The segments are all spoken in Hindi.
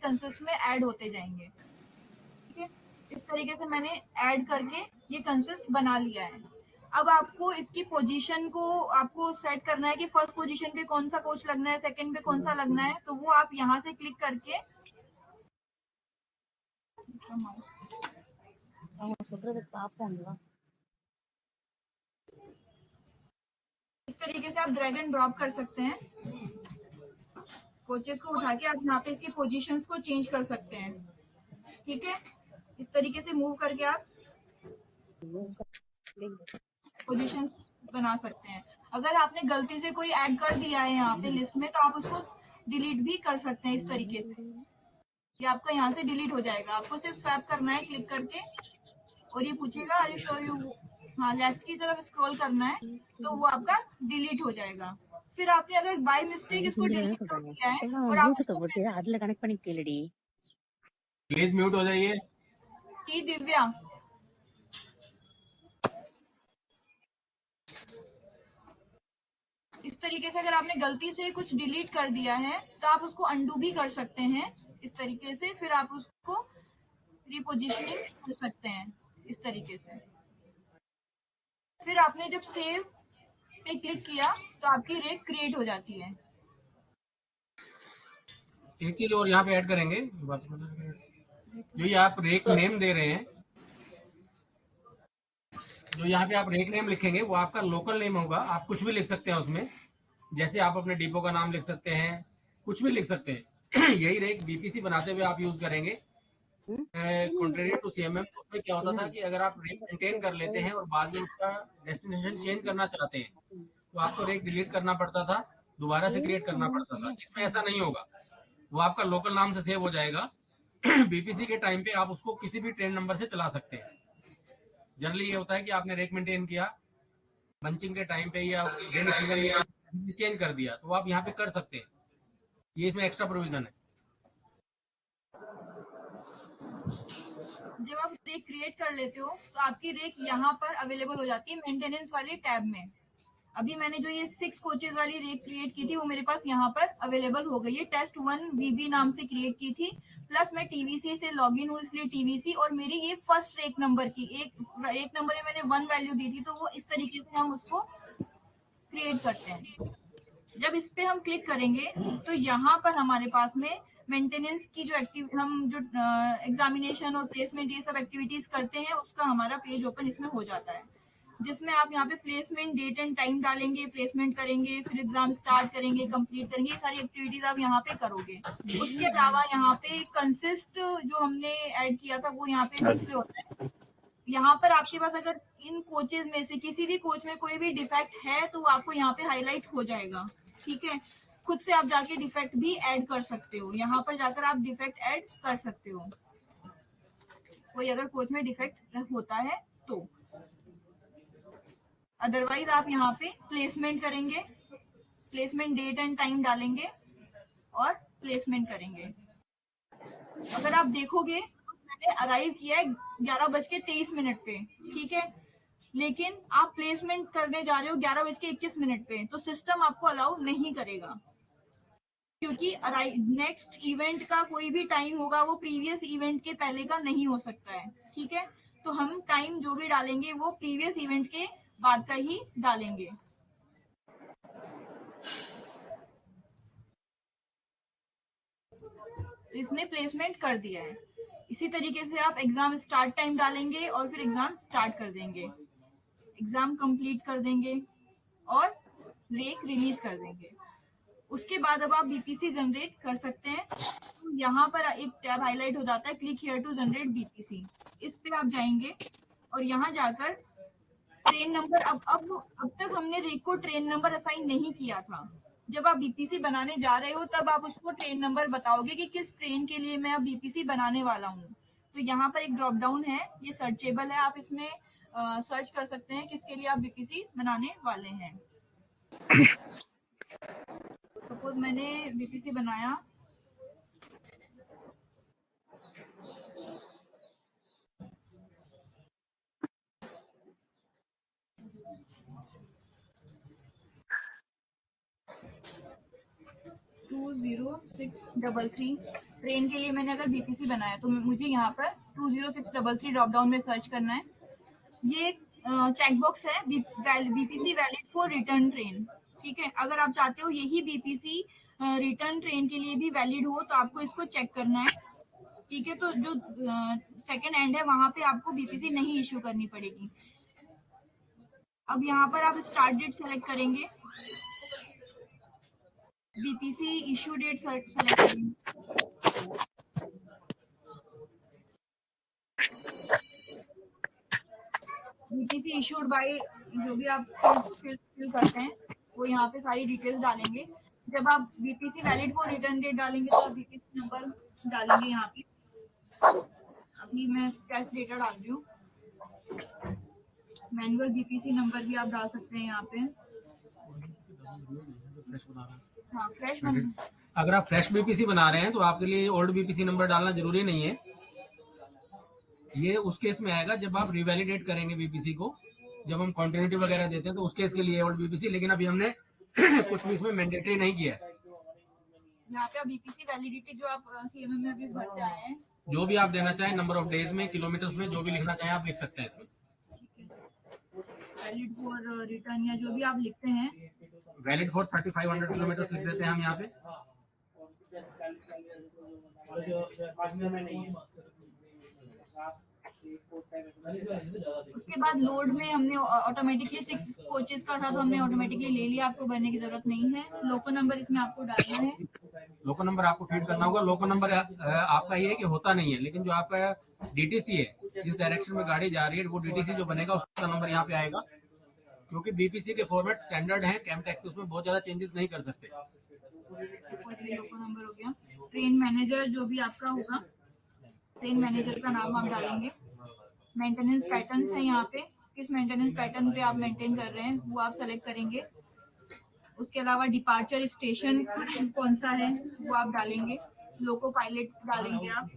कंसिस्ट में ऐड होते जाएंगे। ठीक है, इस तरीके से मैंने ऐड करके ये कंसिस्ट बना लिया है। अब आपको इसकी पोजीशन को आपको सेट करना है कि फर्स्ट पोजीशन पे कौन सा कोच लगना है, सेकंड पे कौन सा लगना है, तो वो आप यहाँ से क्लिक करके इस तरीके से आप ड्रैग एंड ड्रॉप कर सकते हैं। कोचेस को उठा के आप यहाँ पे इसकी पोजीशंस को चेंज कर सकते हैं। ठीक है, इस तरीके से मूव करके आप पोजीशंस बना सकते हैं। अगर आपने गलती से कोई ऐड कर दिया है यहाँ पे लिस्ट में, तो आप उसको डिलीट भी कर सकते हैं इस तरीके से। ये आपका यहाँ से डिलीट हो जाएगा। आपको सिर्फ स्वैप करना है क्लिक करके, और ये पूछेगा आर यू श्योर यू, हाँ लेफ्ट की तरफ स्क्रॉल करना है, तो वो आपका डिलीट हो जाएगा। फिर आपने अगर बाय मिस्टेक इसको डिलीट कर दिया है और आप उसको कनेक्ट பண்ணி கேளுடி, प्लीज म्यूट हो जाइए। टी दिव्या, इस तरीके से अगर आपने गलती से कुछ डिलीट कर दिया है तो आप उसको अंडू भी कर सकते हैं इस तरीके से। फिर आप उसको रिपोजिशनिंग कर सकते हैं इस तरीके से। फिर आपने जब सेव पे क्लिक किया तो आपकी रेक क्रिएट हो जाती है। एक चीज और यहाँ पे ऐड करेंगे, जो ये आप रेक नेम दे रहे हैं, जो यहाँ पे आप रेक नेम लिखेंगे वो आपका लोकल नेम होगा। आप कुछ भी लिख सकते हैं उसमें, जैसे आप अपने डिपो का नाम लिख सकते हैं, कुछ भी लिख सकते हैं। यही रेक बीपीसी बनाते हुए आप यूज करेंगे। कॉन्ट्रेरी टू सीएमएम, उसमें क्या होता था कि अगर आप रेक मेंटेन कर लेते हैं और बाद में उसका डेस्टिनेशन चेंज करना चाहते हैं तो आपको रेक डिलीट करना पड़ता था, दोबारा से क्रिएट करना पड़ता था। इसमें ऐसा नहीं होगा, वो आपका लोकल नाम से सेव हो जाएगा। बीपीसी के टाइम पे आप उसको किसी भी ट्रेन नंबर से चला सकते हैं। जनरली ये होता है कि आपने रेक मेंटेन किया, बंचिंग के टाइम पे या चेंज कर दिया, तो आप यहाँ पे कर सकते हैं। ये इसमें एक्स्ट्रा प्रोविजन है। जब आप रेक क्रिएट कर लेते हो तो आपकी रेक यहाँ पर अवेलेबल हो जाती है मेंटेनेंस वाले टैब में। अभी मैंने जो ये 6 कोचेज वाली रेक क्रिएट की थी वो मेरे पास यहाँ पर अवेलेबल हो गई है। टेस्ट 1 वीबी नाम से क्रिएट की थी, प्लस मैं टीवीसी से लॉगिन हूँ इसलिए टीवीसी, और मेरी ये फर्स्ट रेक नंबर की एक नंबर में मैंने 1 वैल्यू दी थी, तो वो इस तरीके से हम उसको क्रिएट करते हैं। जब इस पे हम क्लिक करेंगे तो यहाँ पर हमारे पास में मेंटेनेंस की जो हम जो एग्जामिनेशन और प्लेसमेंट ये सब एक्टिविटीज करते हैं उसका हमारा पेज ओपन इसमें हो जाता है, जिसमें आप यहाँ पे प्लेसमेंट डेट एंड टाइम डालेंगे, प्लेसमेंट करेंगे, फिर एग्जाम स्टार्ट करेंगे, कंप्लीट करेंगे, ये सारी एक्टिविटीज आप यहाँ पे करोगे। उसके अलावा यहाँ पे कंसिस्ट जो हमने ऐड किया था वो यहाँ पे डिस्प्ले होता है। यहाँ पर आपके पास अगर इन कोचेज में से किसी भी कोच में कोई भी डिफेक्ट है तो आपको यहाँ पे हाईलाइट हो जाएगा। ठीक है, खुद से आप जाके डिफेक्ट भी ऐड कर सकते हो, यहाँ पर जाकर आप डिफेक्ट ऐड कर सकते हो कोई अगर कोच में डिफेक्ट होता है तो। अदरवाइज आप यहाँ पे प्लेसमेंट करेंगे, प्लेसमेंट डेट एंड टाइम डालेंगे और प्लेसमेंट करेंगे। अगर आप देखोगे तो मैंने अराइव किया है 11:23 पे, ठीक है, लेकिन आप प्लेसमेंट करने जा रहे हो 11:21 पे, तो सिस्टम आपको अलाउ नहीं करेगा, क्योंकि नेक्स्ट इवेंट का कोई भी टाइम होगा वो प्रीवियस इवेंट के पहले का नहीं हो सकता है। ठीक है, तो हम टाइम जो भी डालेंगे वो प्रीवियस इवेंट के बाद का ही डालेंगे। तो इसने प्लेसमेंट कर दिया है। इसी तरीके से आप एग्जाम स्टार्ट टाइम डालेंगे और फिर एग्जाम स्टार्ट कर देंगे, एग्जाम कंप्लीट कर देंगे और रेक रिलीज कर देंगे। उसके बाद अब आप बीपीसी जनरेट कर सकते हैं। तो यहाँ पर एक टैब हाईलाइट हो जाता है, click here to generate BPC. इस पे आप जाएंगे और यहाँ जाकर ट्रेन नंबर, अब तक हमने रेक को ट्रेन नंबर असाइन नहीं किया था। जब आप बीपीसी बनाने जा रहे हो तब आप उसको ट्रेन नंबर बताओगे कि किस ट्रेन के लिए मैं अब बीपीसी बनाने वाला हूँ। तो यहाँ पर एक ड्रॉप डाउन है, ये सर्चेबल है, आप इसमें सर्च कर सकते हैं किसके लिए आप बीपीसी बनाने वाले हैं। सपोज मैंने बीपीसी बनाया 20633 ट्रेन के लिए मैंने अगर बीपीसी बनाया तो मुझे यहाँ पर 20633 ड्रॉप डाउन में सर्च करना है। ये चेकबॉक्स है BPC valid for return train. ठीक है, अगर आप चाहते हो यही बीपीसी रिटर्न ट्रेन के लिए भी वैलिड हो तो आपको इसको चेक करना है। ठीक है, तो जो सेकंड एंड है वहां पे आपको बीपीसी नहीं इश्यू करनी पड़ेगी। अब यहाँ पर आप स्टार्ट डेट सेलेक्ट करेंगे, बीपीसी इश्यू डेट सेलेक्ट करेंगे। बीपीसी इशूड बाय जो भी आप फिल करते हैं वो यहाँ पे सारी डिटेल्स डालेंगे। जब आप BPC valid for return date डालेंगे तो आप बीपीसी नंबर डालेंगे यहाँ पे। अभी मैं टेस्ट डेटा डाल रही हूँ। मैनुअल बीपीसी नंबर भी आप डाल सकते हैं यहाँ पे। हाँ, फ्रेश अगर आप फ्रेश बीपीसी बना रहे हैं तो आपके लिए ओल्ड बीपीसी नंबर डालना जरूरी नहीं है। ये उस केस में आएगा जब आप रिवैलिडेट करेंगे बीपीसी को, जब हम कॉन्टिन्यूटी वगैरह देते हैं तो उस केस के लिए ओल्ड बीपीसी, लेकिन अभी हमने कुछ भी इसमें मैंडेटरी नहीं किया है। यहाँ पे बीपीसी वैलिडिटी जो आप सीएमएम में अभी भरते आए हैं, जो भी आप देना चाहें, नंबर ऑफ डेज में, किलोमीटर्स में, जो भी लिखना चाहें आप लिख सकते हैं इसमें। वैलिड फॉर रिटर्न या जो भी आप लिखते हैं, वैलिड फॉर 3500 किलोमीटर लिख देते हैं हम यहाँ पे। उसके बाद लोड में हमने ऑटोमेटिकली 6 कोचेस का था तो हमने ऑटोमेटिकली ले लिया, आपको भरने की जरूरत नहीं है। लोको नंबर इसमें आपको डालना है। लोको नंबर आपको फीड करना होगा। लोको नंबर आपका ये है कि होता नहीं है, लेकिन जो आपका डीटीसी है, जिस डायरेक्शन में गाड़ी जा रही है, वो डीटीसी जो बनेगा उसका नंबर यहाँ पे आएगा। क्योंकि बीपीसी के फॉर्मेट स्टैंडर्ड है, कैमटेक्स उसमें बहुत ज्यादा चेंजेस नहीं कर सकते। लोको नंबर हो गया। ट्रेन मैनेजर जो भी आपका होगा, ट्रेन मैनेजर का नाम आप डालेंगे। मेंटेनेंस पैटर्न्स है यहाँ पे, किस मेंटेनेंस पैटर्न पे आप मेंटेन कर रहे हैं वो आप सेलेक्ट करेंगे। उसके अलावा डिपार्चर स्टेशन कौन सा है वो आप डालेंगे। लोको पायलट डालेंगे आप।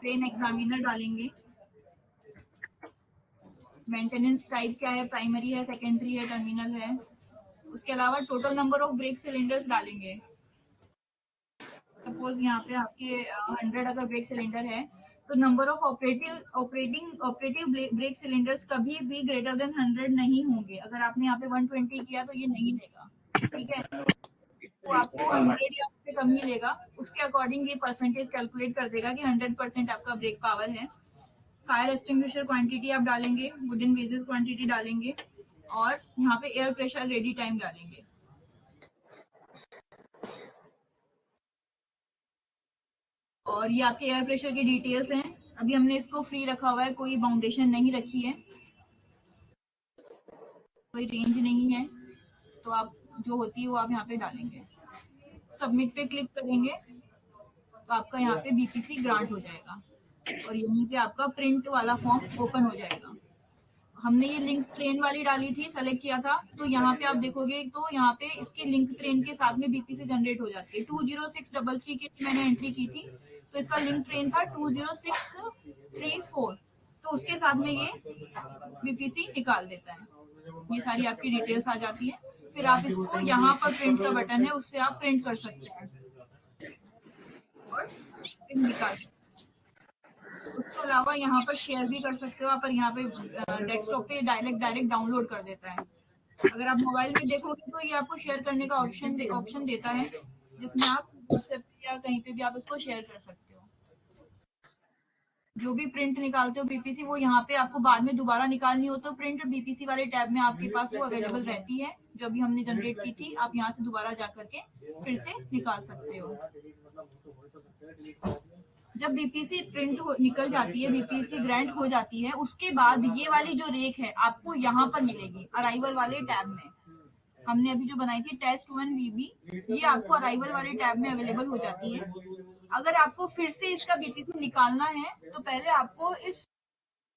ट्रेन एग्जामिनर डालेंगे। मेंटेनेंस टाइप क्या है, प्राइमरी है, सेकेंडरी है, टर्मिनल है। उसके अलावा total number of brake cylinders डालेंगे। सपोज यहाँ पे आपके 100 अगर ब्रेक सिलेंडर है तो number of operative brake cylinders कभी भी ग्रेटर देन 100 नहीं होंगे। अगर आपने यहाँ पे 120 किया तो ये नहीं लेगा। ठीक है, तो आपको 100 या उससे कम ही लेगा। उसके अकॉर्डिंग ये परसेंटेज कैलकुलेट कर देगा कि 100% आपका ब्रेक पावर है। फायर एक्सटिंग्विशर क्वांटिटी आप डालेंगे, वुडन बेसिस क्वांटिटी डालेंगे और यहाँ पे एयर प्रेशर रेडी टाइम डालेंगे। और ये आपके एयर प्रेशर की डिटेल्स हैं। अभी हमने इसको फ्री रखा हुआ है, कोई बाउंडेशन नहीं रखी है, कोई रेंज नहीं है, तो आप जो होती है वो आप यहाँ पे डालेंगे। सबमिट पे क्लिक करेंगे तो आपका यहाँ पे बीपीसी ग्रांट हो जाएगा और यहीं पे आपका प्रिंट वाला फॉर्म ओपन हो जाएगा। हमने ये लिंक ट्रेन वाली डाली थी, सेलेक्ट किया था, तो यहाँ पे आप देखोगे तो यहाँ पे इसके लिंक ट्रेन के साथ में बीपीसी जनरेट हो जाती है। 20633 की मैंने एंट्री की थी तो इसका लिंक ट्रेन था 20634, तो उसके साथ में ये बीपीसी निकाल देता है। ये सारी आपकी डिटेल्स आ जाती है। फिर आप इसको यहाँ पर प्रिंट का बटन है, उससे आप प्रिंट कर सकते हैं और प्रिंट निकाल सकते हैं। उसके अलावा यहाँ पर शेयर भी कर सकते हो आप, और यहाँ पे डेस्कटॉप पे डायरेक्ट डाउनलोड कर देता है। अगर आप मोबाइल में देखोगे तो ये आपको शेयर करने का ऑप्शन देता है, जिसमें आप व्हाट्सएप पे या कहीं पे भी आप इसको शेयर कर सकते हो। जो भी प्रिंट निकालते हो बीपीसी, वो यहाँ पे आपको बाद में दोबारा निकालनी हो तो प्रिंट बीपीसी वाले टैब में आपके पास वो अवेलेबल रहती है। जो भी हमने जनरेट की थी, आप यहाँ से दोबारा जा करके फिर से निकाल सकते हो। जब बीपीसी प्रिंट निकल जाती है, बीपीसी ग्रांट हो जाती है, उसके बाद ये वाली जो रेक है आपको यहाँ पर मिलेगी अराइवल वाले टैब में। हमने अभी जो बनाई थी टेस्ट 1 वीबी, ये आपको अराइवल वाले टैब में अवेलेबल हो जाती है। अगर आपको फिर से इसका बीपीसी निकालना है तो पहले आपको इस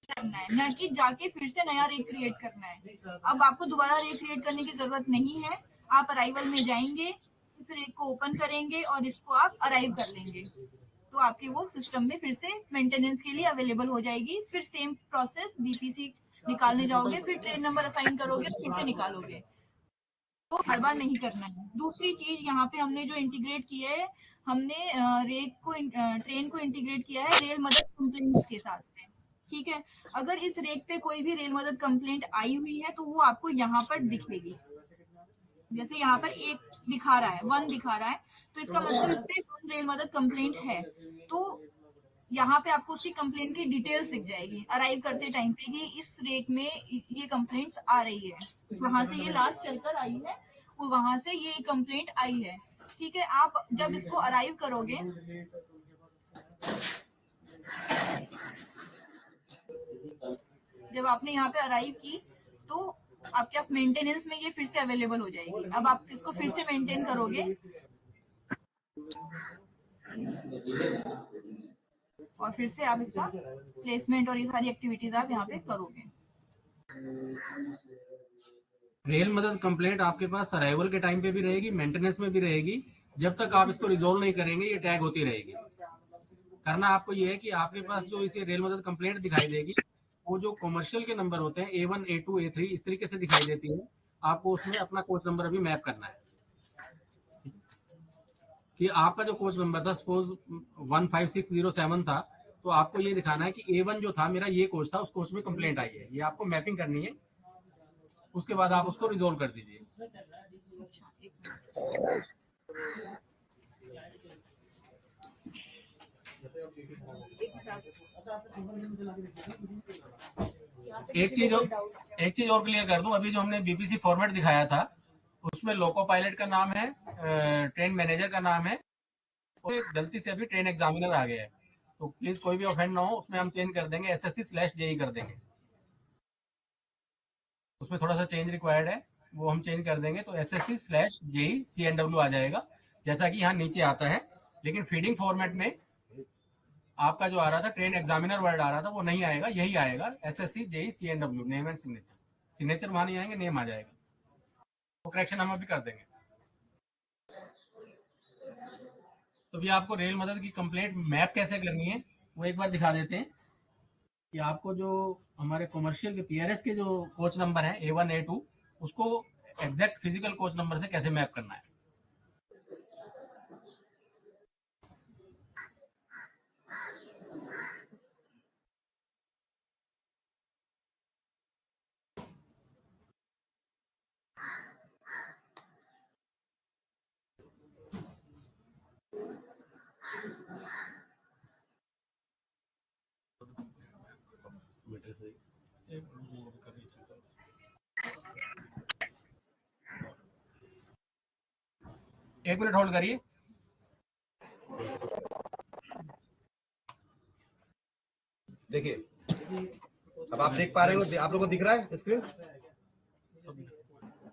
करना है, न कि जाके फिर से नया रेक क्रिएट करना है। अब आपको दोबारा रेक क्रिएट करने की जरूरत नहीं है। आप अराइवल में जाएंगे, इस रेक को ओपन करेंगे और इसको आप अराइव कर लेंगे, तो आपके वो सिस्टम में फिर से मेंटेनेंस के लिए अवेलेबल हो जाएगी। फिर सेम प्रोसेस, बीपीसी निकालने जाओगे, फिर ट्रेन नंबर असाइन करोगे, फिर से निकालोगे। को हर बार नहीं करना है। दूसरी चीज यहाँ पे हमने जो इंटीग्रेट किया है, हमने ट्रेन को इंटीग्रेट किया है रेल मदद कंप्लेंट्स के साथ में। ठीक है, अगर इस रेक पे कोई भी रेल मदद कंप्लेंट आई हुई है तो वो आपको यहाँ पर दिखेगी। जैसे यहाँ पर एक दिखा रहा है, 1 दिखा रहा है, तो इसका मतलब इस पे 1 रेल मदद कंप्लेंट है। तो यहाँ पे आपको उसकी कंप्लेंट की डिटेल्स दिख जाएगी अराइव करते टाइम पे कि इस रेक में ये कंप्लेंट्स आ रही है, जहां से ये लास्ट चलकर आई है वो वहां से ये कंप्लेंट आई है। ठीक है, आप जब इसको अराइव करोगे, जब आपने यहाँ पे अराइव की तो आपके पास मेंटेनेंस में ये फिर से अवेलेबल हो जाएगी। अब आप इसको फिर से मेंटेन करोगे और फिर से आप इसका प्लेसमेंट और ये सारी एक्टिविटीज आप यहाँ पे करोगे। रेल मदद कंप्लेंट आपके पास अराइवल के टाइम पे भी रहेगी, मेंटेनेंस में भी रहेगी। जब तक आप इसको रिजोल्व नहीं करेंगे ये टैग होती रहेगी। करना आपको ये है कि आपके पास जो इसे रेल मदद कंप्लेंट दिखाई देगी वो जो कमर्शियल के नंबर होते हैं A1, A2, A3 इस तरीके से दिखाई देती है। आपको उसमें अपना कोच नंबर अभी मैप करना है कि आपका जो कोच नंबर था सपोज 15607 था, तो आपको ये दिखाना है कि A1 जो था मेरा ये कोच था, उस कोच में कंप्लेंट आई है। ये आपको मैपिंग करनी है, उसके बाद आप उसको रिजोल्व कर दीजिए। एक चीज और क्लियर कर दूं, अभी जो हमने बीपीसी फॉर्मेट दिखाया था उसमें लोको पायलट का नाम है, ट्रेन मैनेजर का नाम है, और गलती से अभी ट्रेन एग्जामिनर आ गया है, तो प्लीज कोई भी ऑफेंड ना हो, उसमें हम चेंज कर देंगे SSC/JE कर देंगे। उसमें थोड़ा सा चेंज रिक्वायर्ड है, वो हम चेंज कर देंगे, तो SSC/JE CNW आ जाएगा जैसा कि यहाँ नीचे आता है। लेकिन फीडिंग फॉर्मेट में आपका जो आ रहा था ट्रेन एग्जामिनर वर्ड आ रहा था वो नहीं आएगा, यही आएगा SSC/JE CNW, name and signature. Signature वहां नहीं आएंगे, नेम आ जाएगा। वो करेक्शन हम अभी कर देंगे। तो भी आपको रेल मदद की कंप्लेंट मैप कैसे करनी है वो एक बार दिखा देते हैं कि आपको जो हमारे कमर्शियल के PRS के जो कोच नंबर है A1, A2 उसको एग्जैक्ट फिजिकल कोच नंबर से कैसे मैप करना है। एक मिनट होल्ड करिए। देखिए अब आप देख पा रहे हो, आप लोगों को दिख रहा है स्क्रीन?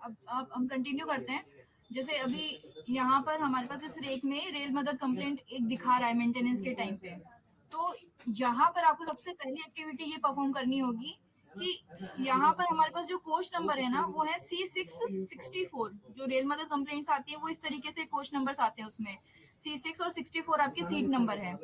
अब हम कंटिन्यू करते हैं। जैसे अभी यहाँ पर हमारे पास इस रेक में रेल मदद कंप्लेंट एक दिखा रहा है मेंटेनेंस के टाइम पे, तो यहाँ पर आपको सबसे पहली एक्टिविटी ये परफॉर्म करनी होगी कि यहाँ पर हमारे पास जो कोच नंबर है ना वो है C664। जो रेल मदद कंप्लेंट्स आती है वो इस तरीके से कोच नंबर्स आते हैं, उसमें C6 और 64 आपके सीट नंबर है।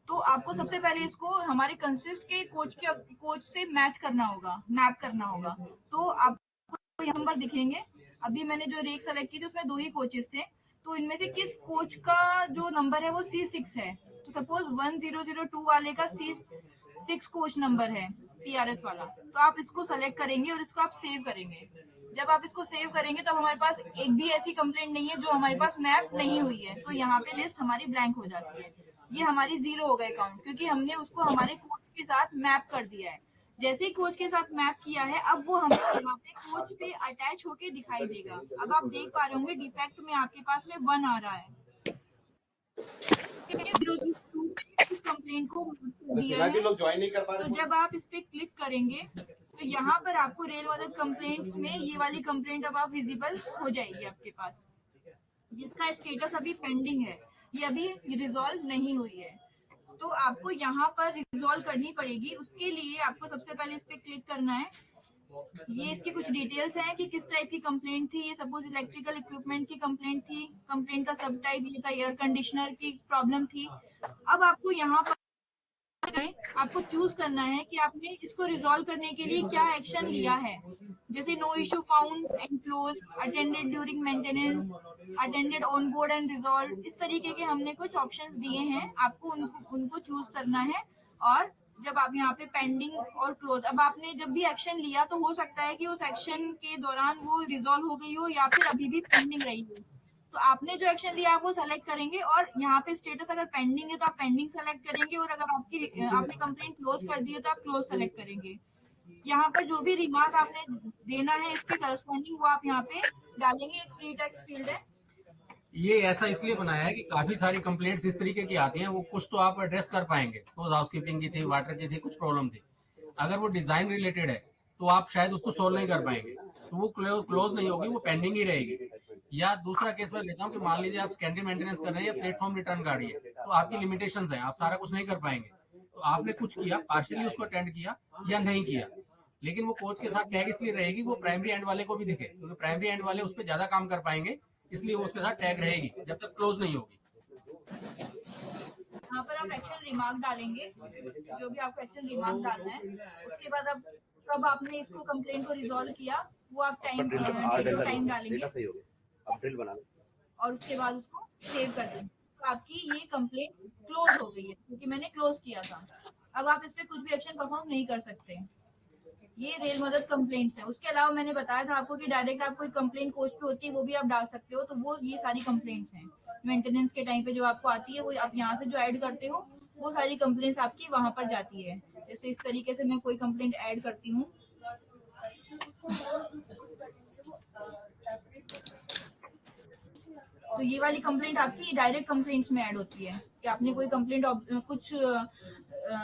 तो आपको सबसे पहले इसको हमारे कंसिस्ट के कोच से मैच करना होगा, मैप करना होगा। तो आपको ये नंबर दिखेंगे। अभी मैंने जो रेक सेलेक्ट की थी उसमें 2 ही कोचेस थे, तो इनमें से किस कोच का जो नंबर है वो C6 है। तो सपोज 1002 वाले का C6 कोच नंबर है PRS वाला, तो आप इसको सेलेक्ट करेंगे और इसको आप सेव करेंगे। जब आप इसको सेव करेंगे तो हमारे पास एक भी ऐसी कंप्लेंट नहीं है जो हमारे पास मैप नहीं हुई है, तो यहाँ पे लिस्ट हमारी ब्लैंक हो जाती है। ये हमारी 0 हो गए काउंट, क्योंकि हमने उसको हमारे कोच के साथ मैप कर दिया है। जैसे ही कोच के साथ मैप किया है, अब वो हमको यहाँ पे कोच पे अटैच होके दिखाई देगा। अब आप देख पा रहे होंगे डिफेक्ट में आपके पास में 1 आ रहा है। इस कंप्लेंट को दिया है, लोग ज्वाइन नहीं कर पा रहे। तो जब आप इस पे क्लिक करेंगे तो यहाँ पर आपको रेल मदद कंप्लेंट्स में ये वाली कंप्लेंट अब आप विजिबल हो जाएगी आपके पास, जिसका स्टेटस अभी पेंडिंग है, ये अभी रिजॉल्व नहीं हुई है। तो आपको यहाँ पर रिजॉल्व करनी पड़ेगी। उसके लिए आपको सबसे पहले इस पे क्लिक करना है। ये इसकी कुछ डिटेल्स हैं कि किस टाइप की कंप्लेंट थी। ये सपोज इलेक्ट्रिकल इक्विपमेंट की कंप्लेंट थी, कंप्लेंट का सब टाइप ये था, एयर कंडीशनर की प्रॉब्लम थी। अब आपको यहाँ पर आपको चूज करना है कि आपने इसको रिजॉल्व करने के लिए क्या एक्शन लिया है। जैसे no issue found and close, attended during maintenance, attended on board and resolve, इस तरीके के हमने कुछ ऑप्शंस दिए हैं, आपको उनको चूज करना है। और जब आप यहाँ पे पेंडिंग और क्लोज, अब आपने जब भी एक्शन लिया तो हो सकता है कि उस एक्शन के दौरान वो रिजॉल्व हो गई हो या फिर अभी भी पेंडिंग रही हो, तो आपने जो एक्शन लिया आप वो सेलेक्ट करेंगे। और यहाँ पे स्टेटस अगर पेंडिंग है तो आप पेंडिंग सेलेक्ट करेंगे, और अगर आपने कंप्लेंट क्लोज कर दी है तो आप क्लोज सेलेक्ट करेंगे। यहाँ पर जो भी रिमार्क आपने देना है इसके करस्पॉन्डिंग वो आप यहाँ पे डालेंगे। एक फ्री टेक्स्ट फील्ड है। ये ऐसा इसलिए बनाया है कि काफी सारी कंप्लेंट्स इस तरीके की आती हैं, वो कुछ तो आप एड्रेस कर पाएंगे। सपोज हाउसकीपिंग की थी, वाटर की थी, कुछ प्रॉब्लम थी, अगर वो डिजाइन रिलेटेड है तो आप शायद उसको सोल्व नहीं कर पाएंगे, तो वो क्लोज नहीं होगी, वो पेंडिंग ही रहेगी। या दूसरा केस मैं लेता हूँ कि मान लीजिए आप सेकेंडरी मेंटेनेंस कर रहे हैं या प्लेटफॉर्म रिटर्न गाड़ी है, तो आपकी लिमिटेशंस हैं, आप सारा कुछ नहीं कर पाएंगे। तो आपने कुछ किया, पार्शियली उसको अटेंड किया या नहीं किया, लेकिन वो कोच के साथ टैग इसलिए रहेगी वो प्राइमरी एंड वाले को भी दिखे, क्योंकि प्राइमरी एंड वाले उस पर ज्यादा काम कर पाएंगे, इसलिए वो उसके साथ टैग रहेगी जब तक क्लोज नहीं होगी। यहाँ पर आप एक्शन रिमार्क डालेंगे, जो भी आपको एक्शन रिमार्क डालना है। उसके बाद अब कब आपने इसको कंप्लेंट को रिजॉल्व किया वो आप टाइम डालेंगे, डेटा सही हो गया, अब ड्रिल बना लो और उसके बाद उसको सेव कर देंगे। तो आपकी ये कंप्लेंट क्लोज हो गई है क्योंकि मैंने क्लोज किया था। अब आप इस पे कुछ भी एक्शन परफॉर्म नहीं कर सकते। ये रेल मदद कंप्लेंट्स है। उसके अलावा मैंने बताया था आपको कि डायरेक्ट आप कोई कंप्लेंट कोच पे होती है वो भी आप डाल सकते हो, तो वो ये सारी कंप्लेंट्स हैं मेंटेनेंस के टाइम पे जो आपको आती है, वो आप यहाँ से जो ऐड करते हो वो सारी कंप्लेंट्स आपकी वहां पर जाती है। जैसे इस तरीके से मैं कोई कंप्लेंट ऐड करती हूँ, तो ये वाली कंप्लेंट आपकी डायरेक्ट कंप्लेंट्स में ऐड होती है कि आपने कोई कंप्लेंट कुछ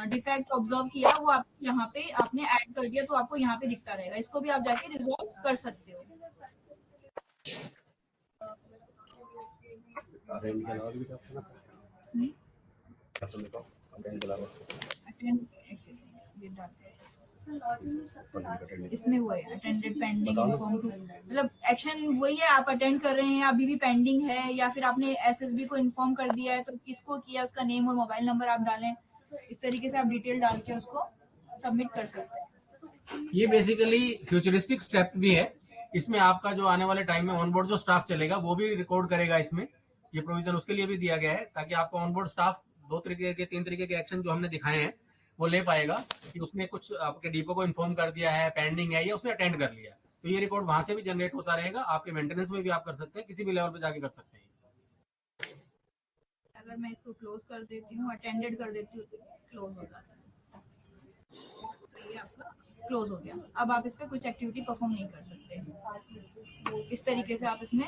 डिफेक्ट ऑब्जर्व किया, वो आप यहाँ पे आपने ऐड कर दिया तो आपको यहाँ पे दिखता रहेगा। इसको भी आप जाके रिजॉल्व कर सकते हो। अटेंड के अलावा भी क्या ऑप्शन आता है? ऑप्शन बताओ, अटेंड के अलावा इसमें वो है अटेंडेड पेंडिंग इन्फॉर्म टू, मतलब एक्शन वही है, आप अटेंड कर रहे हैं अभी भी पेंडिंग है, या फिर आपने एसएसबी को इन्फॉर्म कर दिया है तो किसको किया उसका नेम और मोबाइल नंबर आप डालें। इस तरीके से आप डिटेल डाल के उसको सबमिट कर सकते हैं। ये बेसिकली फ्यूचरिस्टिक स्टेप भी है। इसमें आपका जो आने वाले टाइम में ऑनबोर्ड जो स्टाफ चलेगा वो भी रिकॉर्ड करेगा। इसमें ये प्रोविजन उसके लिए भी दिया गया है ताकि आपको ऑनबोर्ड स्टाफ 2 तरीके के 3 तरीके के एक्शन जो हमने दिखाए हैं वो ले पाएगा कि उसने कुछ आपके डिपो को इन्फॉर्म कर दिया है, पेंडिंग है, या उसने अटेंड कर लिया, तो ये रिकॉर्ड वहां से भी जनरेट होता रहेगा। आपके मेंटेनेंस में भी आप कर सकते हैं, किसी भी लेवल पे जाके कर सकते हैं। अगर मैं इसको क्लोज कर देती हूँ, अटेंडेड कर देती हूँ, तो क्लोज हो जाता है। तो ये आपका क्लोज हो गया। अब आप इस पे कुछ एक्टिविटी परफॉर्म नहीं कर सकते। इस तरीके से आप इसमें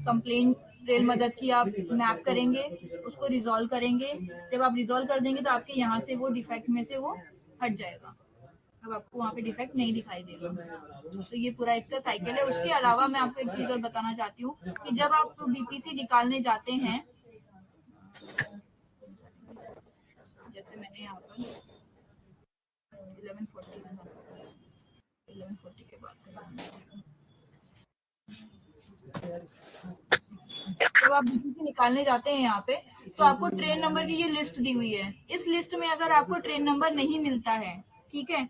कंप्लेंट रेल मदद की आप मैप करेंगे, उसको रिजॉल्व करेंगे। जब आप रिजॉल्व कर देंगे तो आपके यहाँ से वो डिफेक्ट में से वो हट जाएगा। अब आपको वहाँ पे डिफेक्ट नहीं दिखाई देगा। तो ये पूरा इसका साइकिल है। उसके अलावा मैं आपको एक चीज और बताना चाहती हूँ कि जब आप बीपीसी निकालने जाते हैं, जैसे मैंने यहाँ पर 1140 के बाद जब आप बीपीसी निकालने जाते हैं यहाँ पे, तो आपको ट्रेन नंबर की ये लिस्ट दी हुई है। इस लिस्ट में अगर आपको ट्रेन नंबर नहीं मिलता है, ठीक है,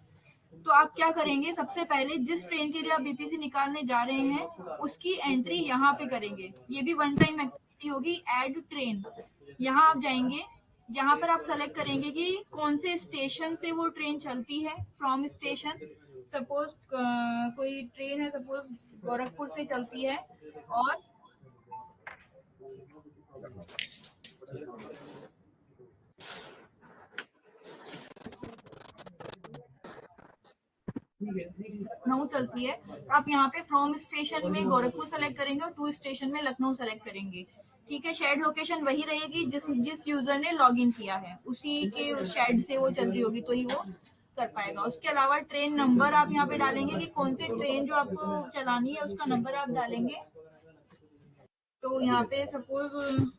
तो आप क्या करेंगे, सबसे पहले जिस ट्रेन के लिए आप बीपीसी निकालने जा रहे हैं उसकी एंट्री यहाँ पे करेंगे। ये भी वन टाइम एक्टिविटी होगी, ऐड ट्रेन। यहाँ आप जाएंगे, यहाँ पर आप सेलेक्ट करेंगे कि कौन से स्टेशन से वो ट्रेन चलती है। फ्रॉम स्टेशन, सपोज कोई ट्रेन है, सपोज गोरखपुर से चलती है और लखनऊ चलती है, तो आप यहाँ पे फ्रॉम स्टेशन में गोरखपुर सेलेक्ट करेंगे और टू स्टेशन में लखनऊ सेलेक्ट करेंगे। ठीक है, शेड लोकेशन वही रहेगी जिस यूजर ने लॉगिन किया है, उसी के शेड से वो चल रही होगी तो ही वो कर पाएगा। उसके अलावा ट्रेन नंबर आप यहाँ पे डालेंगे कि कौन सी ट्रेन जो आपको चलानी है उसका नंबर आप डालेंगे। तो यहाँ पे सपोज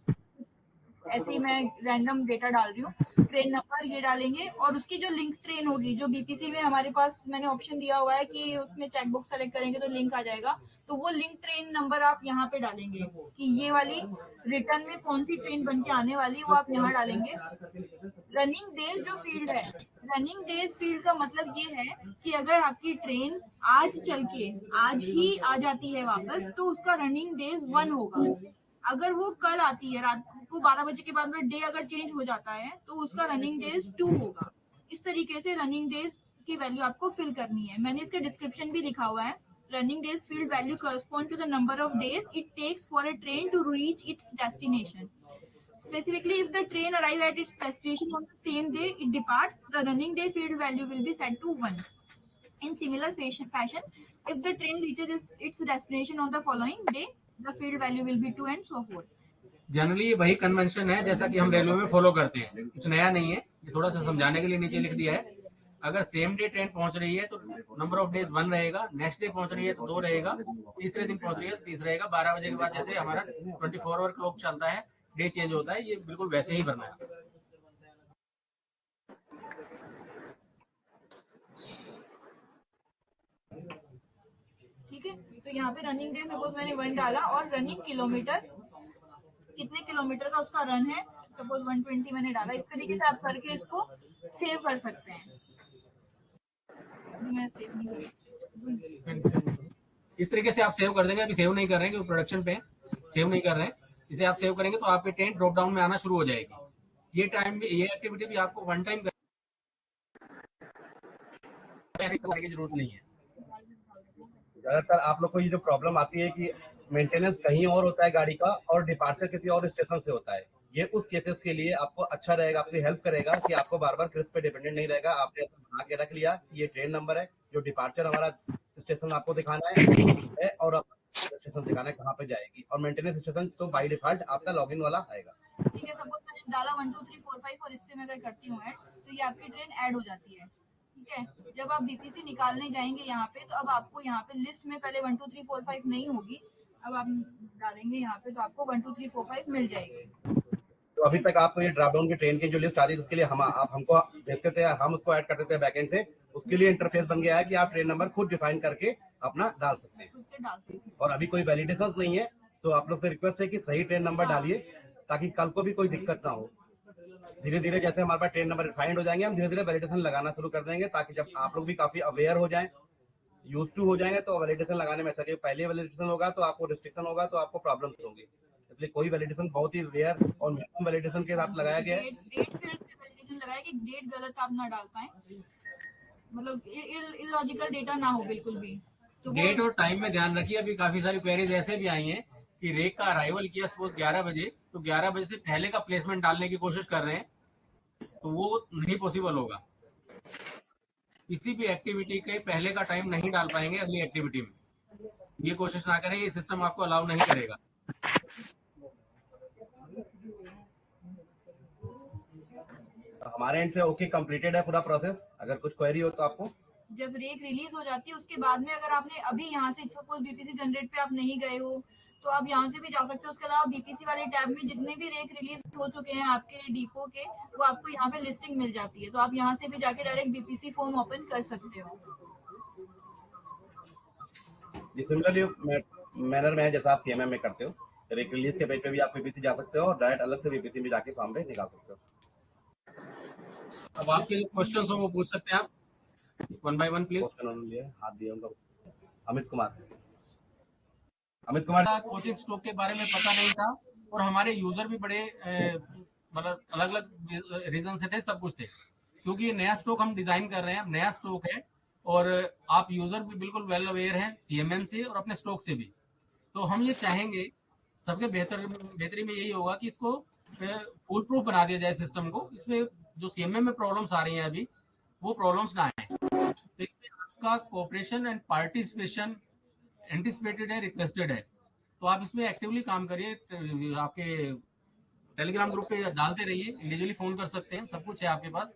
ऐसे ही मैं रैंडम डेटा डाल रही हूँ, ट्रेन नंबर ये डालेंगे और उसकी जो लिंक ट्रेन होगी, जो बीपीसी में हमारे पास मैंने ऑप्शन दिया हुआ है कि उसमें चेकबुक सेलेक्ट करेंगे तो लिंक आ जाएगा, तो वो लिंक ट्रेन नंबर आप यहाँ पे डालेंगे कि ये वाली रिटर्न में कौन सी ट्रेन बन के आने वाली है वो आप यहाँ डालेंगे। रनिंग डेज जो फील्ड है, रनिंग डेज फील्ड का मतलब ये है कि अगर आपकी ट्रेन आज चल के आज ही आ जाती है वापस, तो उसका रनिंग डेज 1 होगा। अगर वो कल आती है रात को 12 बजे के बाद में डे अगर चेंज हो जाता है, तो उसका रनिंग डेज 2 होगा। इस तरीके से रनिंग डेज की वैल्यू आपको फिल करनी है। मैंने इसका डिस्क्रिप्शन भी लिखा हुआ है। Running days field value correspond to the number of days it takes for a train to reach its destination. Specifically, if the train arrives at its destination on the same day it departs, the running day field value will be set to 1. In similar fashion, if the train reaches its destination on the following day, the field value will be 2 and so forth. Generally वही कन्वेंशन है जैसा कि हम रेलवे में फॉलो करते हैं, कुछ नया नहीं है। ये थोड़ा सा समझाने के लिए नीचे लिख दिया है। अगर सेम डे ट्रेन पहुंच रही है तो नंबर ऑफ डेज 1 रहेगा, नेक्स्ट डे पहुंच रही है तो 2 रहेगा, तीसरे दिन पहुंच रही है तो 3 रहेगा। 12 बजे के बाद जैसे हमारा 24 आवर क्लॉक चलता है, डे चेंज होता है, ये बिल्कुल वैसे ही भरना है। ठीक है, तो यहाँ पे रनिंग डे सपोज मैंने 1 डाला और रनिंग किलोमीटर कितने किलोमीटर का उसका रन है, सपोज 120 मैंने डाला। इस तरीके से आप करके इसको सेव कर सकते हैं। मैं सेव नहीं करूँ। इस तरीके से आप सेव कर देंगे। अभी सेव नहीं कर रहे हैं क्योंकि प्रोडक्शन पे सेव नहीं कर रहे हैं। इसे आप सेव करेंगे तो आपकी ट्रेन ड्रॉप डाउन में आना शुरू हो जाएगी। ये टाइम ये एक्टिविटी भी आपको वन टाइम करने की जरूरत नहीं है। ज्यादातर आप लोग को ये जो प्रॉब्लम आती है कि मेंटेनेंस कहीं और होता है गाड़ी का और डिपार्चर किसी और स्टेशन से होता है, ये उस केसेस के लिए आपको अच्छा रहेगा, आपकी हेल्प करेगा कि आपको बार बार क्रिस पे डिपेंडेंट नहीं रहेगा। आपने ऐसा बना के रख लिया कि ये ट्रेन नंबर है, जो डिपार्चर हमारा स्टेशन आपको दिखाना है और स्टेशन दिखाना है कहाँ पे जाएगी, और मेंटेनेंस स्टेशन तो बाय डिफॉल्ट आपका लॉगिन वाला आएगा। ठीक है, सपोज मैंने डाला 1 2 3 4 5 और इससे मैं अगर करती हूँ ऐड, तो ये आपकी ट्रेन ऐड हो जाती है। ठीक है, जब आप बीपीसी निकालने जाएंगे यहाँ पे, तो अब आपको यहाँ पे लिस्ट में पहले 1 2 3 4 5 नहीं होगी। अब आप डालेंगे यहाँ पे तो आपको 1 2 3 4 5 मिल जाएगी। तो अभी तक आपको ये ड्रॉप डाउन की ट्रेन की जो लिस्ट आती है उसके लिए आप हमको भेजते थे, हम उसको ऐड करते थे बैकएंड से। उसके लिए इंटरफेस बन गया है कि आप ट्रेन नंबर खुद डिफाइन करके अपना डाल सकते हैं, खुद से डाल सकते हैं। और अभी कोई वैलिडेशन नहीं है, तो आप लोग से रिक्वेस्ट है कि सही ट्रेन नंबर डालिए ताकि कल को भी कोई दिक्कत ना हो। धीरे धीरे जैसे हमारे पास ट्रेन नंबर रिफाइंड हो जाएंगे, हम धीरे धीरे वैलिडेशन लगाना शुरू कर देंगे, ताकि जब आप लोग भी काफी अवेयर हो जाएं, यूज टू हो जाएंगे, तो वैलिडेशन लगाने में अच्छा। पहले वैलिडेशन होगा तो आपको रिस्ट्रिक्शन होगा, तो आपको प्रॉब्लम्स होंगी। इसलिए कोई वैलिडेशन बहुत ही रेयर और मिनिमम वैलिडेशन के साथ लगाया गया है। डेट फील्ड पे वैलिडेशन लगाया कि डेट गलत आप ना डाल पाए, मतलब इलॉजिकल डेटा ना हो बिल्कुल भी। तो डेट और टाइम में ध्यान रखिए। अभी काफी सारी क्वेरीज ऐसे भी आई हैं कि रेक का अराइवल किया सपोज 11 बजे, तो 11 बजे से पहले का प्लेसमेंट डालने की कोशिश कर रहे हैं, तो वो नहीं पॉसिबल होगा। किसी भी एक्टिविटी के पहले का टाइम नहीं डाल पाएंगे अगली एक्टिविटी में। ये कोशिश ना करें, ये सिस्टम आपको अलाउ नहीं करेगा। हमारे एंड से ओके कंप्लीटेड है पूरा प्रोसेस। अगर कुछ क्वेरी हो तो आपको जब रेक रिलीज हो जाती है उसके बाद में अगर आपने अभी यहाँ से सपोज बीपीसी जनरेट पे आप नहीं गए हो, तो आप यहाँ से भी जा सकते हो। उसके अलावा बीपीसी वाले टैब में जितने भी रेक रिलीज हो चुके हैं आपके डिपो के, वो आपको यहाँ पे लिस्टिंग मिल जाती है, तो आप यहाँ से भी जाके डायरेक्ट बीपीसी फॉर्म ओपन कर सकते हो। सिमिलरली मैनर में है जैसा आप सीएमएम में करते हो। रेक रिलीज के पेज पे भी आप बीपीसी जा सकते हो और डायरेक्ट अलग से बीपीसी में जाके फॉर्म में निकाल सकते हो। अब आपके जो क्वेश्चन हो वो पूछ सकते हैं आप, वन बाय वन प्लीज। हाथ दिए उनका अमित कुमार कोचिंग स्टॉक के बारे में पता नहीं था, और हमारे यूजर भी बड़े मतलब अलग अलग रीजन से थे, सब कुछ थे, क्योंकि ये नया स्टॉक हम डिजाइन कर रहे हैं, नया स्टॉक है, और आप यूजर भी बिल्कुल वेल अवेयर हैं सीएमएम से और अपने स्टॉक से भी। तो हम ये चाहेंगे सबसे बेहतरी में यही होगा कि इसको फुल प्रूफ बना दिया जाए सिस्टम को। इसमें जो सीएमएम में प्रॉब्लम्स आ रही हैं अभी, वो प्रॉब्लम्स ना आए। तो इसमें आपका कोऑपरेशन एंड पार्टिसिपेशन एंटिसिपेटेड है, रिक्वेस्टेड है। तो आप इसमें एक्टिवली काम करिए। आपके टेलीग्राम ग्रुप पे डालते रहिए, इंडिविजुअली फोन कर सकते हैं, सब कुछ है आपके पास।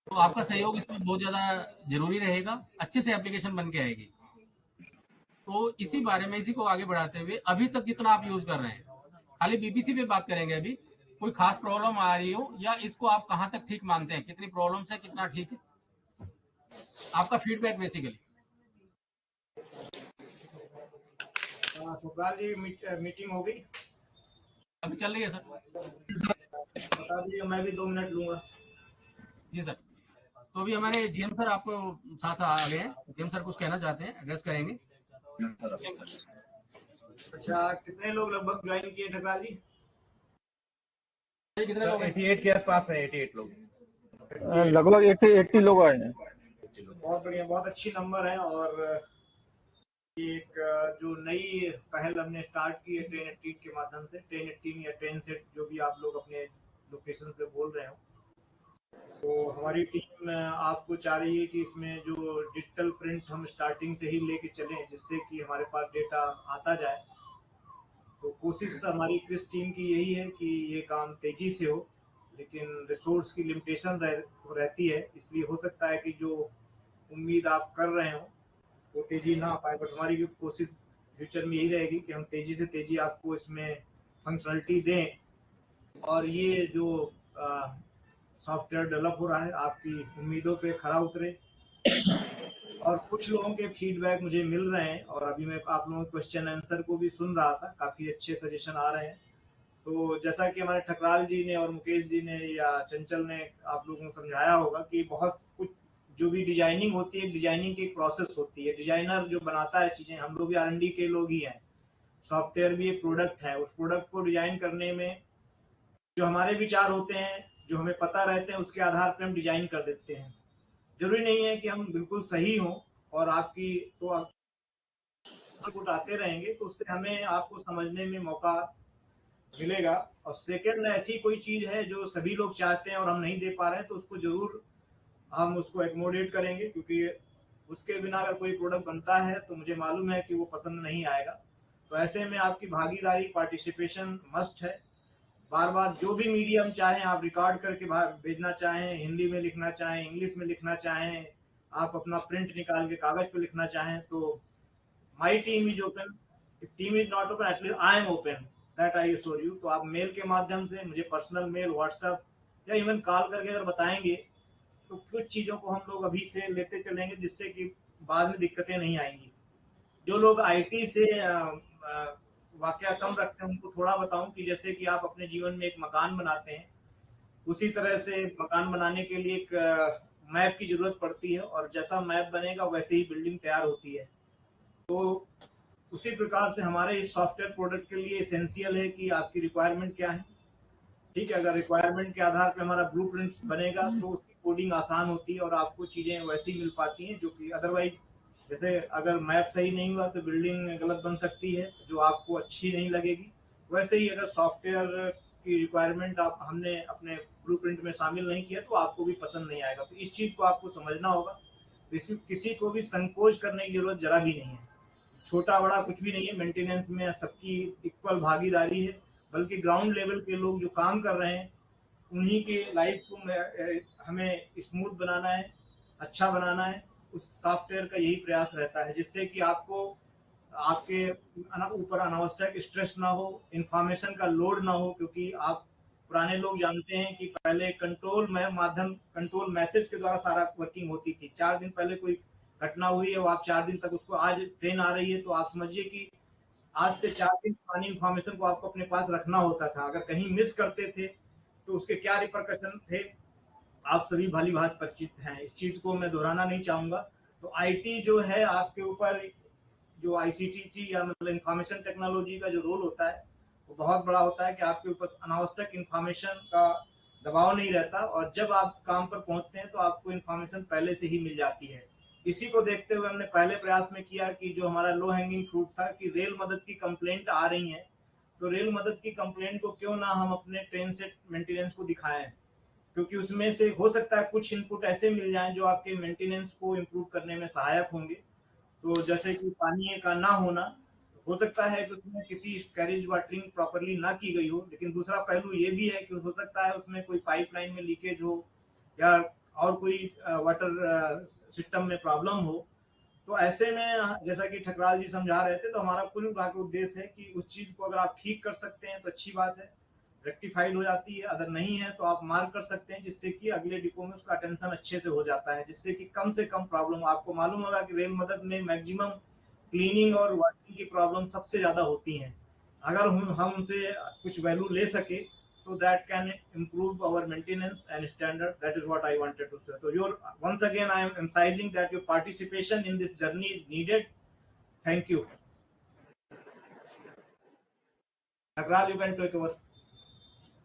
तो आपका सहयोग इसमें बहुत ज्यादा जरूरी रहेगा, अच्छे से एप्लीकेशन बन के आएगी। तो इसी बारे में, इसी को आगे बढ़ाते हुए, अभी तक जितना आप यूज कर रहे हैं, खाली बीपीसी पे बात करेंगे। अभी कोई खास प्रॉब्लम आ रही हो, या इसको आप कहाँ तक ठीक मानते हैं, कितनी प्रॉब्लम्स है, कितना ठीक है, आपका फीडबैक बेसिकली। सुखलाल जी मीटिंग होगी अभी चल रही है सर। बता दीजिए, मैं भी 2 मिनट लूंगा। जी सर। तो अभी हमारे जीएम सर आपको साथ आ गए हैं। जीएम सर कुछ कहना चाहते हैं, एड्रेस करेंगे। अच्छा, कितने लोग लगभग ज्वाइन किए ठकराल जी? कितने लोग हैं? 88 के आसपास में 88 लोग। लगभग 80 लोग आए हैं। बहुत बढ़िया, बहुत अच्छी नंबर है। और एक जो नई पहल हमने स्टार्ट की है ट्रेन 18 के माध्यम से, ट्रेन 18 या ट्रेन सेट जो भी आप लोग अपने लोकेशन पे बोल रहे हो, तो हमारी टीम आपको चाह रही है कि इसमें जो डिजिटल प्रिंट हम स्टार्टिंग से ही लेके चलें, जिससे कि हमारे पास डेटा आता जाए। तो कोशिश हमारी क्रिस टीम की यही है कि ये काम तेजी से हो, लेकिन रिसोर्स की लिमिटेशन रहती है, इसलिए हो सकता है कि जो उम्मीद आप कर रहे हो वो तेजी ना आ पाए। बट हमारी कोशिश फ्यूचर में यही रहेगी कि हम तेजी से तेजी आपको इसमें फंक्शनलिटी दें और ये जो सॉफ्टवेयर डेवलप हो रहा है आपकी उम्मीदों पे खरा उतरे। और कुछ लोगों के फीडबैक मुझे मिल रहे हैं और अभी मैं आप लोगों के क्वेश्चन आंसर को भी सुन रहा था, काफ़ी अच्छे सजेशन आ रहे हैं। तो जैसा कि हमारे ठकराल जी ने और मुकेश जी ने या चंचल ने आप लोगों को समझाया होगा कि बहुत कुछ जो भी डिजाइनिंग होती है, डिजाइनिंग की प्रोसेस होती है। डिजाइनर जो बनाता है चीज़ें, हम लोग भी R&D के लोग ही हैं। सॉफ्टवेयर भी एक प्रोडक्ट है, उस प्रोडक्ट को डिजाइन करने में जो हमारे विचार होते हैं, जो हमें पता रहते हैं, उसके आधार पर हम डिजाइन कर देते हैं। जरूरी नहीं है कि हम बिल्कुल सही हों और आपकी तो आप आते रहेंगे तो उससे हमें आपको समझने में मौका मिलेगा। और सेकंड, ऐसी कोई चीज है जो सभी लोग चाहते हैं और हम नहीं दे पा रहे हैं, तो उसको जरूर हम उसको एकोमोडेट करेंगे, क्योंकि उसके बिना अगर कोई प्रोडक्ट बनता है तो मुझे मालूम है कि वो पसंद नहीं आएगा। तो ऐसे में आपकी भागीदारी, पार्टिसिपेशन मस्ट है। बार बार जो भी मीडियम चाहें आप रिकॉर्ड करके भेजना चाहें, हिंदी में लिखना चाहें, इंग्लिश में लिखना चाहें, आप अपना प्रिंट निकाल के कागज पे लिखना चाहें, तो my team is open. If team is not open, at least I am open, that I assure you. तो आप मेल के माध्यम से मुझे पर्सनल मेल, व्हाट्सएप या इवन कॉल करके अगर बताएंगे तो कुछ चीज़ों को हम लोग अभी से लेते चलेंगे, जिससे कि बाद में दिक्कतें नहीं आएंगी। जो लोग आईटी से वाकया कम रखते हैं उनको थोड़ा बताऊं कि जैसे कि आप अपने जीवन में एक मकान बनाते हैं, उसी तरह से मकान बनाने के लिए एक मैप की जरूरत पड़ती है, और जैसा मैप बनेगा वैसे ही बिल्डिंग तैयार होती है। तो उसी प्रकार से हमारे इस सॉफ्टवेयर प्रोडक्ट के लिए एसेंशियल है कि आपकी रिक्वायरमेंट क्या है। ठीक है, अगर रिक्वायरमेंट के आधार पर हमारा ब्लूप्रिंट बनेगा तो उसकी कोडिंग आसान होती है और आपको चीज़ें वैसी मिल पाती हैं, जो कि अदरवाइज जैसे अगर मैप सही नहीं हुआ तो बिल्डिंग गलत बन सकती है, जो आपको अच्छी नहीं लगेगी। वैसे ही अगर सॉफ्टवेयर की रिक्वायरमेंट आप हमने अपने ब्लूप्रिंट में शामिल नहीं किया तो आपको भी पसंद नहीं आएगा। तो इस चीज़ को आपको समझना होगा। तो किसी को भी संकोच करने की जरूरत जरा भी नहीं है। छोटा बड़ा कुछ भी नहीं है, मेंटेनेंस में सबकी इक्वल भागीदारी है। बल्कि ग्राउंड लेवल के लोग जो काम कर रहे हैं उन्हीं की लाइफ को हमें स्मूथ बनाना है, अच्छा बनाना है। उस सॉफ्टवेयर का यही प्रयास रहता है, जिससे कि आपको आपके ऊपर अनावश्यक स्ट्रेस ना हो, इंफॉर्मेशन का लोड ना हो। क्योंकि आप पुराने लोग जानते हैं कि पहले कंट्रोल मैसेज के द्वारा सारा वर्किंग होती थी। 4 दिन पहले कोई घटना हुई है, वो आप 4 दिन तक उसको, आज ट्रेन आ रही है तो आप समझिए कि आज से 4 दिन पुरानी इंफॉर्मेशन को आपको अपने पास रखना होता था। अगर कहीं मिस करते थे तो उसके क्या रिपरकशन थे, आप सभी भली भांति परिचित हैं। इस चीज को मैं दोहराना नहीं चाहूंगा। तो आईटी जो है आपके ऊपर, जो आईसीटी या मतलब इंफॉर्मेशन टेक्नोलॉजी का जो रोल होता है वो बहुत बड़ा होता है कि आपके ऊपर अनावश्यक इंफॉर्मेशन का दबाव नहीं रहता, और जब आप काम पर पहुंचते हैं तो आपको इंफॉर्मेशन पहले से ही मिल जाती है। इसी को देखते हुए हमने पहले प्रयास में किया कि जो हमारा लो हैंगिंग फ्रूट था कि रेल मदद की कंप्लेंट आ रही है, तो रेल मदद की कंप्लेंट को क्यों ना हम अपने ट्रेन सेट मेंटेनेंस को दिखाएं, क्योंकि उसमें से हो सकता है कुछ इनपुट ऐसे मिल जाएं जो आपके मेंटेनेंस को इम्प्रूव करने में सहायक होंगे। तो जैसे कि पानी का ना होना, हो सकता है कि उसमें किसी कैरेज वाटरिंग प्रॉपरली ना की गई हो, लेकिन दूसरा पहलू ये भी है कि हो सकता है उसमें कोई पाइपलाइन में लीकेज हो या और कोई वाटर सिस्टम में प्रॉब्लम हो। तो ऐसे में जैसा कि ठकराल जी समझा रहे थे, तो हमारा कुल मिला के उद्देश्य है कि उस चीज को अगर आप ठीक कर सकते हैं तो अच्छी बात है, रेक्टिफाइड हो जाती है। अगर नहीं है तो आप मार्क कर सकते हैं, जिससे कि अगले डिपो में उसका अटेंशन अच्छे से हो जाता है, जिससे कि कम से कम प्रॉब्लम। आपको मालूम होगा कि रेल मदद में मैक्सिमम क्लीनिंग और वॉशिंग की प्रॉब्लम सबसे ज्यादा होती हैं। अगर हम हमसे कुछ वैल्यू ले सके so that can improve our maintenance and standard. That is what I wanted to say. So once again I am emphasizing that your participation in this journey is needed. Thank you. Nagral, you can take over.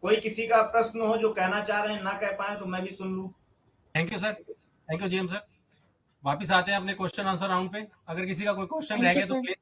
कोई किसी का प्रश्न हो जो कहना चाह रहे हैं ना कह पाए तो मैं भी सुन लूं. Thank you sir, thank you GM sir. वापिस आते हैं अपने क्वेश्चन आंसर राउंड पे. अगर किसी का कोई क्वेश्चन रह गया तो प्लीज